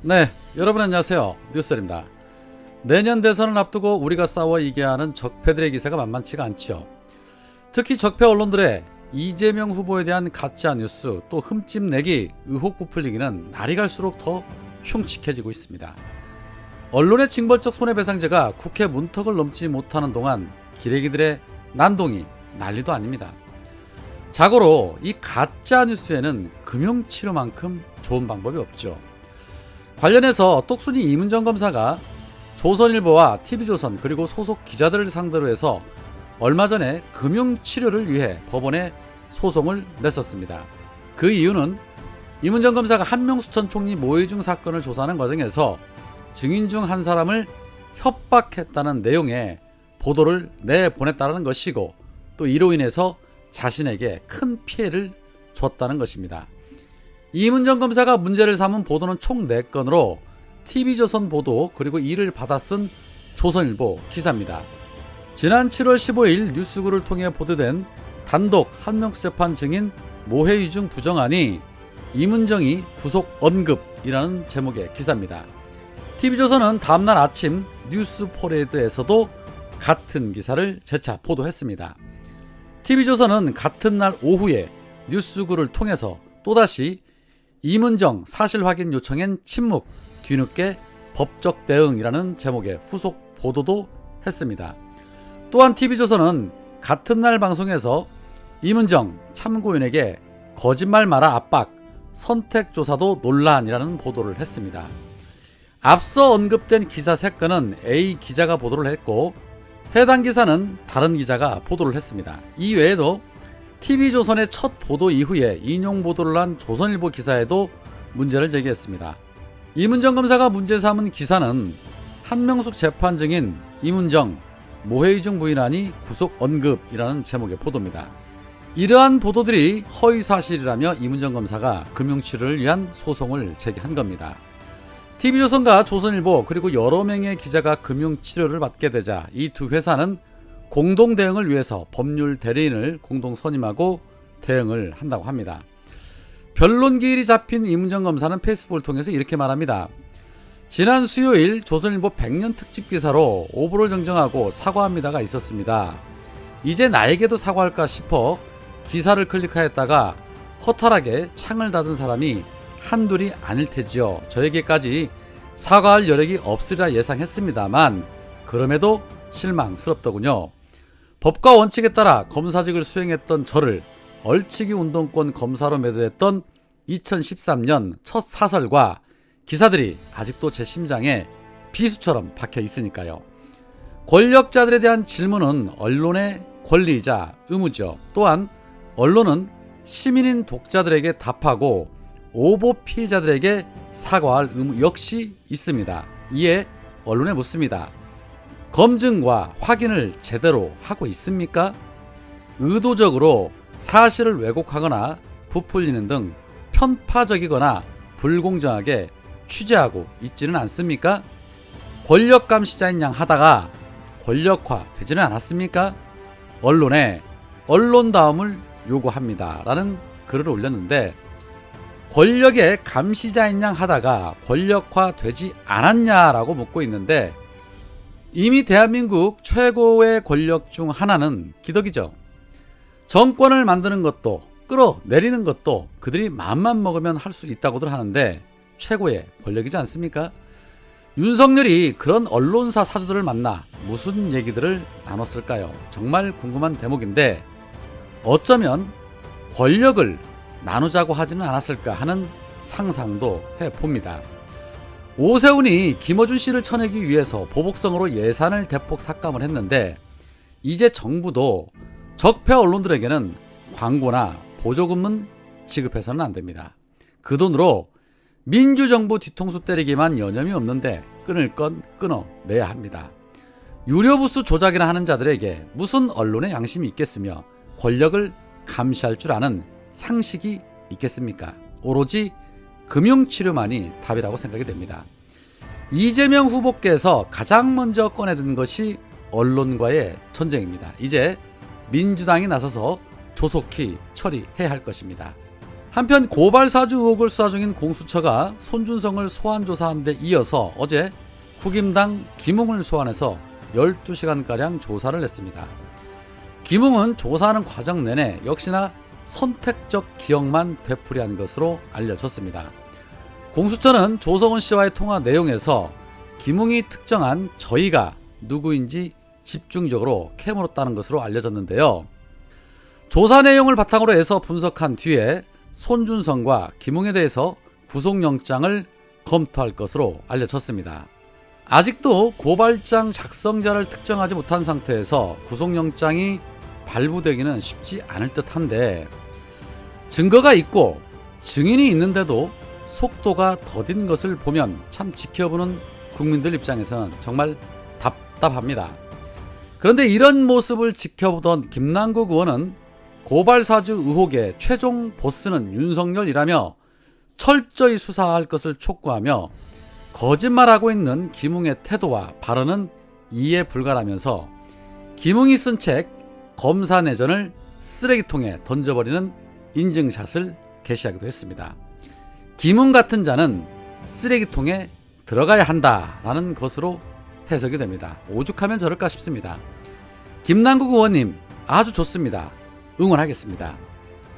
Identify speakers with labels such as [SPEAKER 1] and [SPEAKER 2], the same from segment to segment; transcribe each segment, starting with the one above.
[SPEAKER 1] 네, 여러분 안녕하세요. 뉴스입니다. 내년 대선을 앞두고 우리가 싸워 이겨야 하는 적폐들의 기세가 만만치가 않죠. 특히 적폐 언론들의 이재명 후보에 대한 가짜 뉴스 또 흠집내기 의혹 부풀리기는 날이 갈수록 더 흉측해지고 있습니다. 언론의 징벌적 손해배상제가 국회 문턱을 넘지 못하는 동안 기레기들의 난동이 난리도 아닙니다. 자고로 이 가짜 뉴스에는 금융치료만큼 좋은 방법이 없죠. 관련해서 똑순이 이문정 검사가 조선일보와 TV조선 그리고 소속 기자들을 상대로 해서 얼마 전에 금융치료를 위해 법원에 소송을 냈었습니다. 그 이유는 이문정 검사가 한명숙 전 총리 모의중 사건을 조사하는 과정에서 증인 중 한 사람을 협박했다는 내용의 보도를 내보냈다는 것이고, 또 이로 인해서 자신에게 큰 피해를 줬다는 것입니다. 이문정 검사가 문제를 삼은 보도는 총 4건으로 TV조선 보도 그리고 이를 받아 쓴 조선일보 기사입니다. 지난 7월 15일 뉴스구를 통해 보도된 단독 한명숙 재판 증인 모해유증 부정안이 이문정이 구속 언급이라는 제목의 기사입니다. TV조선은 다음날 아침 뉴스포레이드에서도 같은 기사를 재차 보도했습니다. TV조선은 같은 날 오후에 뉴스구를 통해서 또다시 이문정 사실 확인 요청엔 침묵, 뒤늦게 법적 대응이라는 제목의 후속 보도도 했습니다. 또한 TV조선은 같은 날 방송에서 이문정 참고인에게 거짓말 마라 압박, 선택조사도 논란이라는 보도를 했습니다. 앞서 언급된 기사 3건은 A 기자가 보도를 했고, 해당 기사는 다른 기자가 보도를 했습니다. 이 외에도 TV조선의 첫 보도 이후에 인용 보도를 한 조선일보 기사에도 문제를 제기했습니다. 이문정 검사가 문제 삼은 기사는 한명숙 재판 증인 이문정 모해유증 부인안이 구속 언급이라는 제목의 보도입니다. 이러한 보도들이 허위사실이라며 이문정 검사가 금융치료를 위한 소송을 제기한 겁니다. TV조선과 조선일보 그리고 여러 명의 기자가 금융치료를 받게 되자 이 두 회사는 공동 대응을 위해서 법률 대리인을 공동 선임하고 대응을 한다고 합니다. 변론 기일이 잡힌 이문정 검사는 페이스북을 통해서 이렇게 말합니다. 지난 수요일 조선일보 100년 특집 기사로 오보를 정정하고 사과합니다가 있었습니다. 이제 나에게도 사과할까 싶어 기사를 클릭하였다가 허탈하게 창을 닫은 사람이 한둘이 아닐 테지요. 저에게까지 사과할 여력이 없으리라 예상했습니다만 그럼에도 실망스럽더군요. 법과 원칙에 따라 검사직을 수행했던 저를 얼치기 운동권 검사로 매도했던 2013년 첫 사설과 기사들이 아직도 제 심장에 비수처럼 박혀 있으니까요. 권력자들에 대한 질문은 언론의 권리이자 의무죠. 또한 언론은 시민인 독자들에게 답하고 오보 피해자들에게 사과할 의무 역시 있습니다. 이에 언론에 묻습니다. 검증과 확인을 제대로 하고 있습니까? 의도적으로 사실을 왜곡하거나 부풀리는 등 편파적이거나 불공정하게 취재하고 있지는 않습니까? 권력 감시자인 양 하다가 권력화 되지는 않았습니까? 언론에 언론다움을 요구합니다. 라는 글을 올렸는데, 권력의 감시자인 양 하다가 권력화 되지 않았냐라고 묻고 있는데, 이미 대한민국 최고의 권력 중 하나는 기덕이죠. 정권을 만드는 것도 끌어내리는 것도 그들이 마음만 먹으면 할 수 있다고들 하는데 최고의 권력이지 않습니까? 윤석열이 그런 언론사 사주들을 만나 무슨 얘기들을 나눴을까요? 정말 궁금한 대목인데, 어쩌면 권력을 나누자고 하지는 않았을까 하는 상상도 해봅니다. 오세훈이 김어준 씨를 쳐내기 위해서 보복성으로 예산을 대폭 삭감을 했는데, 이제 정부도 적폐 언론들에게는 광고나 보조금은 지급해서는 안 됩니다. 그 돈으로 민주정부 뒤통수 때리기만 여념이 없는데 끊을 건 끊어내야 합니다. 유료부수 조작이나 하는 자들에게 무슨 언론의 양심이 있겠으며 권력을 감시할 줄 아는 상식이 있겠습니까? 오로지 금융치료만이 답이라고 생각이 됩니다. 이재명 후보께서 가장 먼저 꺼내든 것이 언론과의 전쟁입니다. 이제 민주당이 나서서 조속히 처리해야 할 것입니다. 한편 고발사주 의혹을 수사 중인 공수처가 손준성을 소환 조사한 데 이어서 어제 국임당 김웅을 소환해서 12시간가량 조사를 했습니다. 김웅은 조사하는 과정 내내 역시나 선택적 기억만 되풀이한 것으로 알려졌습니다. 공수처는 조성은 씨와의 통화 내용에서 김웅이 특정한 저희가 누구인지 집중적으로 캐물었다는 것으로 알려졌는데요. 조사 내용을 바탕으로 해서 분석한 뒤에 손준성과 김웅에 대해서 구속영장을 검토할 것으로 알려졌습니다. 아직도 고발장 작성자를 특정하지 못한 상태에서 구속영장이 발부되기는 쉽지 않을 듯한데, 증거가 있고 증인이 있는데도 속도가 더딘 것을 보면 참 지켜보는 국민들 입장에서는 정말 답답합니다. 그런데 이런 모습을 지켜보던 김남국 의원은 고발사주 의혹의 최종 보스는 윤석열이라며 철저히 수사할 것을 촉구하며 거짓말하고 있는 김웅의 태도와 발언은 이해 불가라면서 김웅이 쓴 책 검사 내전을 쓰레기통에 던져버리는 인증샷을 게시하기도 했습니다. 김웅 같은 자는 쓰레기통에 들어가야 한다라는 것으로 해석이 됩니다. 오죽하면 저럴까 싶습니다. 김남국 의원님 아주 좋습니다. 응원하겠습니다.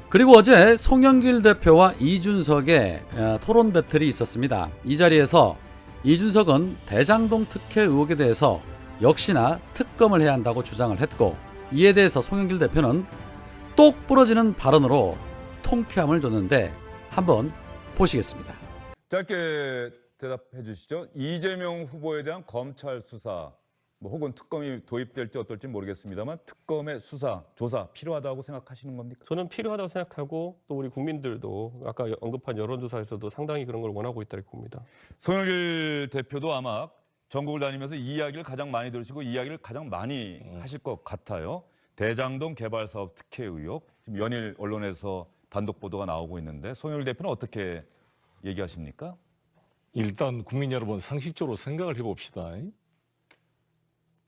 [SPEAKER 1] 그리고 어제 송영길 대표와 이준석의 토론 배틀이 있었습니다. 이 자리에서 이준석은 대장동 특혜 의혹에 대해서 역시나 특검을 해야 한다고 주장을 했고, 이에 대해서 송영길 대표는 똑 부러지는 발언으로 통쾌함을 줬는데 한번 보시겠습니다.
[SPEAKER 2] 짧게 대답해 주시죠. 이재명 후보에 대한 검찰 수사, 혹은 특검이 도입될지 어떨지 모르겠습니다만 특검의 수사, 조사 필요하다고 생각하시는 겁니까?
[SPEAKER 3] 저는 필요하다고 생각하고 또 우리 국민들도 아까 언급한 여론조사에서도 상당히 그런 걸 원하고 있다고 봅니다.
[SPEAKER 2] 송영길 대표도 아마 전국을 다니면서 이 이야기를 가장 많이 들으시고 이 이야기를 가장 많이 하실 것 같아요. 대장동 개발사업 특혜 의혹, 지금 연일 언론에서 단독 보도가 나오고 있는데 송영길 대표는 어떻게 얘기하십니까?
[SPEAKER 4] 일단 국민 여러분 상식적으로 생각을 해봅시다.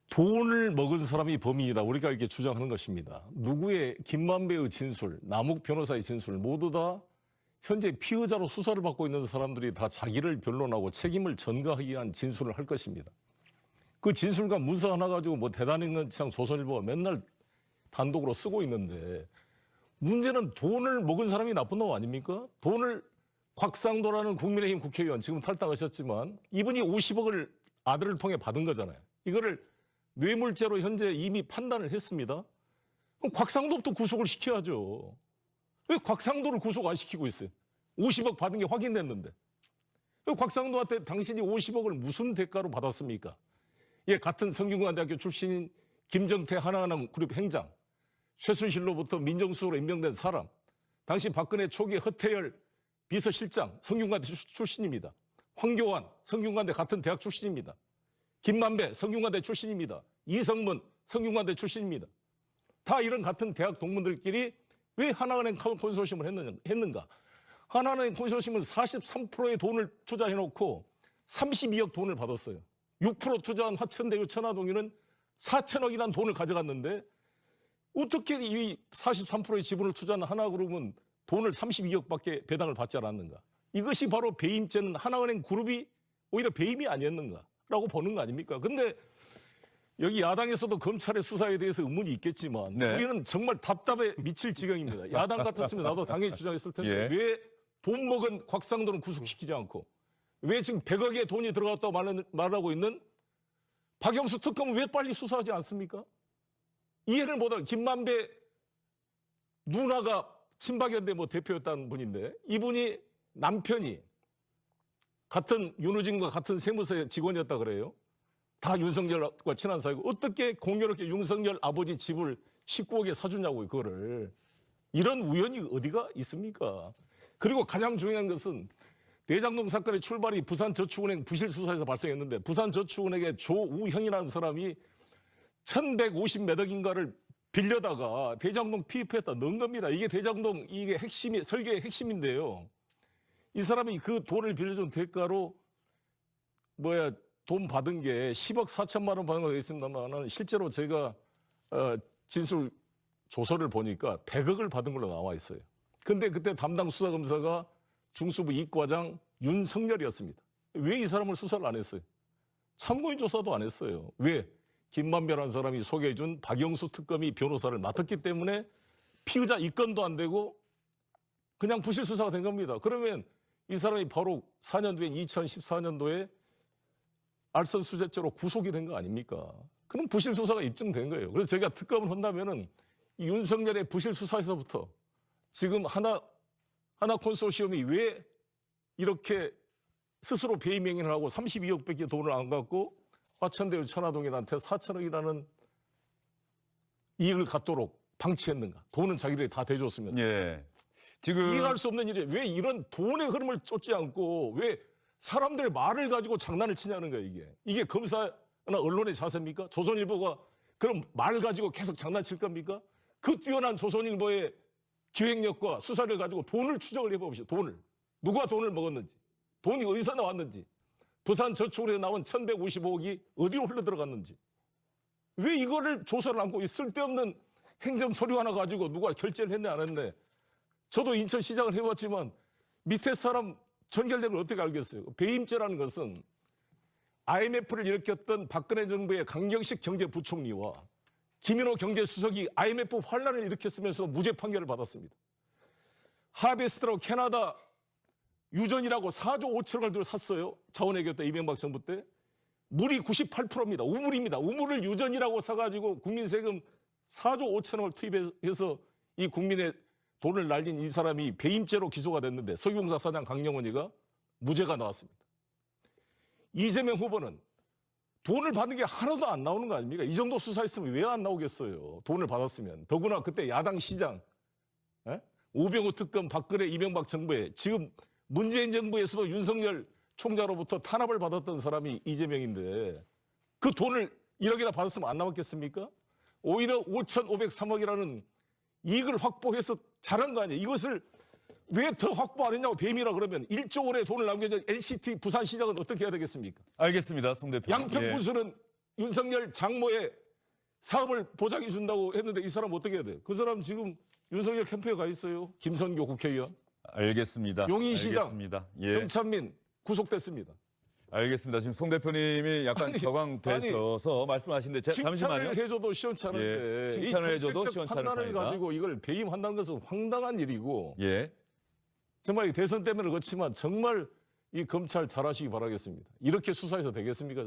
[SPEAKER 4] 돈을 먹은 사람이 범인이다. 우리가 이렇게 주장하는 것입니다. 누구의 김만배의 진술, 남욱 변호사의 진술 모두 다 현재 피의자로 수사를 받고 있는 사람들이 다 자기를 변론하고 책임을 전가하기 위한 진술을 할 것입니다. 그 진술과 문서 하나 가지고 뭐 대단한 건 그냥 조선일보가 맨날 단독으로 쓰고 있는데, 문제는 돈을 먹은 사람이 나쁜 놈 아닙니까? 돈을 곽상도라는 국민의힘 국회의원 지금 탈당하셨지만 이분이 50억을 아들을 통해 받은 거잖아요. 이거를 뇌물죄로 현재 이미 판단을 했습니다. 그럼 곽상도부터 구속을 시켜야죠. 왜 곽상도를 구속 안 시키고 있어요? 50억 받은 게 확인됐는데. 왜 곽상도한테 당신이 50억을 무슨 대가로 받았습니까? 예, 같은 성균관대학교 출신인 김정태 하나은행 그룹 행장, 최순실로부터 민정수석으로 임명된 사람, 당시 박근혜 초기 허태열 비서실장 성균관대 출신입니다. 황교안 성균관대 같은 대학 출신입니다. 김만배 성균관대 출신입니다. 이성문 성균관대 출신입니다. 다 이런 같은 대학 동문들끼리 왜 하나은행 콘소시엄을 했는가? 하나은행 콘소시엄은 43%의 돈을 투자해놓고 32억 돈을 받았어요. 6% 투자한 화천대유 천화동인은 4천억이라는 돈을 가져갔는데 어떻게 이 43%의 지분을 투자한 하나그룹은 돈을 32억밖에 배당을 받지 않았는가? 이것이 바로 배임죄는 하나은행 그룹이 오히려 배임이 아니었는가라고 보는 거 아닙니까? 근데 여기 야당에서도 검찰의 수사에 대해서 의문이 있겠지만 우리는 정말 답답해 미칠 지경입니다. 야당 같았으면 나도 당연히 주장했을 텐데 왜 돈 먹은 곽상도는 구속시키지 않고 왜 지금 100억의 돈이 들어갔다고 말하고 있는 박영수 특검은 왜 빨리 수사하지 않습니까? 이해를 못하는 김만배 누나가 친박연대 대표였다는 분인데 이분이 남편이 같은 윤우진과 같은 세무서의 직원이었다 그래요. 다 윤석열과 친한 사이고 어떻게 공교롭게 윤석열 아버지 집을 19억에 사주냐고 그거를. 이런 우연이 어디가 있습니까? 그리고 가장 중요한 것은 대장동 사건의 출발이 부산저축은행 부실 수사에서 발생했는데 부산저축은행의 조우형이라는 사람이 1150몇 억인가를 빌려다가 대장동 피입했다 넣은 겁니다. 이게 대장동 이게 핵심이 설계의 핵심인데요. 이 사람이 그 돈을 빌려준 대가로 돈 받은 게 10억 4천만 원 받은 거 있습니다만 실제로 제가 진술 조서를 보니까 100억을 받은 걸로 나와 있어요. 근데 그때 담당 수사검사가 중수부 이과장 윤석열이었습니다. 왜 이 사람을 수사를 안 했어요? 참고인 조사도 안 했어요. 왜? 김만배라는 사람이 소개해준 박영수 특검이 변호사를 맡았기 때문에 피의자 입건도 안 되고 그냥 부실 수사가 된 겁니다. 그러면 이 사람이 바로 4년 뒤에 2014년도에 알선 수재죄로 구속이 된 거 아닙니까? 그럼 부실 수사가 입증된 거예요. 그래서 제가 특검을 한다면은 이 윤석열의 부실 수사에서부터 지금 하나 콘소시엄이 왜 이렇게 스스로 배임 행위를 하고 32억밖에 돈을 안 갖고 화천대유 천화동인한테 4천억이라는 이익을 갖도록 방치했는가? 돈은 자기들이 다 대줬으면.
[SPEAKER 2] 예. 지금
[SPEAKER 4] 이해할 수 없는 일이 왜 이런 돈의 흐름을 쫓지 않고 왜 사람들 말을 가지고 장난을 치냐는 거예요, 이게. 이게 검사나 언론의 자세입니까? 조선일보가 그럼 말 가지고 계속 장난칠 겁니까? 그 뛰어난 조선일보의 기획력과 수사를 가지고 돈을 추적을 해봅시다. 돈을. 누가 돈을 먹었는지. 돈이 어디서 나왔는지. 부산 저축으로 나온 1155억이 어디로 흘러들어갔는지. 왜 이거를 조사를 않고 이 쓸데없는 행정 서류 하나 가지고 누가 결제를 했네 안 했네. 저도 인천시장을 해봤지만 밑에 사람 전결된 걸 어떻게 알겠어요? 배임죄라는 것은 IMF를 일으켰던 박근혜 정부의 강경식 경제부총리와 김인호 경제수석이 IMF 환란을 일으켰으면서 무죄 판결을 받았습니다. 하베스트라고 캐나다 유전이라고 4조 5천억을 들어 샀어요. 자원외교 때 이명박 정부 때. 물이 98%입니다. 우물입니다. 우물을 유전이라고 사가지고 국민 세금 4조 5천억을 투입해서 이 국민의 돈을 날린 이 사람이 배임죄로 기소가 됐는데 석유공사 사장 강영원이가 무죄가 나왔습니다. 이재명 후보는 돈을 받는 게 하나도 안 나오는 거 아닙니까? 이 정도 수사했으면 왜 안 나오겠어요? 돈을 받았으면. 더구나 그때 야당 시장, 오병우 특검, 박근혜, 이명박 정부에 지금 문재인 정부에서도 윤석열 총장으로부터 탄압을 받았던 사람이 이재명인데 그 돈을 1억이나 받았으면 안 나왔겠습니까? 오히려 5,503억이라는 이익을 확보해서 잘한 거 아니에요. 이것을 왜 더 확보 안 했냐고 배임이라 그러면 1조 원의 돈을 남겨준 NCT 부산시장은 어떻게 해야 되겠습니까?
[SPEAKER 2] 알겠습니다, 송 대표.
[SPEAKER 4] 양평
[SPEAKER 2] 예.
[SPEAKER 4] 군수는 윤석열 장모의 사업을 보장해 준다고 했는데 이 사람 어떻게 해야 돼요? 그 사람 지금 윤석열 캠프에 가 있어요. 김선교 국회의원.
[SPEAKER 2] 알겠습니다.
[SPEAKER 4] 용인시장
[SPEAKER 2] 알겠습니다. 예.
[SPEAKER 4] 변찬민 구속됐습니다.
[SPEAKER 2] 알겠습니다. 지금 송 대표님이 약간
[SPEAKER 4] 아니,
[SPEAKER 2] 격앙되셔서 말씀하시는데 잠시만요.
[SPEAKER 4] 칭찬을 해줘도 시원찮은데
[SPEAKER 2] 예, 칭찬을
[SPEAKER 4] 이
[SPEAKER 2] 해줘도
[SPEAKER 4] 정책적
[SPEAKER 2] 시원찮을
[SPEAKER 4] 판단을
[SPEAKER 2] 판이다.
[SPEAKER 4] 가지고 이걸 배임한다는 것은 황당한 일이고
[SPEAKER 2] 예.
[SPEAKER 4] 정말 이 대선 때문에 그렇지만 정말 이 검찰 잘하시기 바라겠습니다. 이렇게 수사해서 되겠습니까?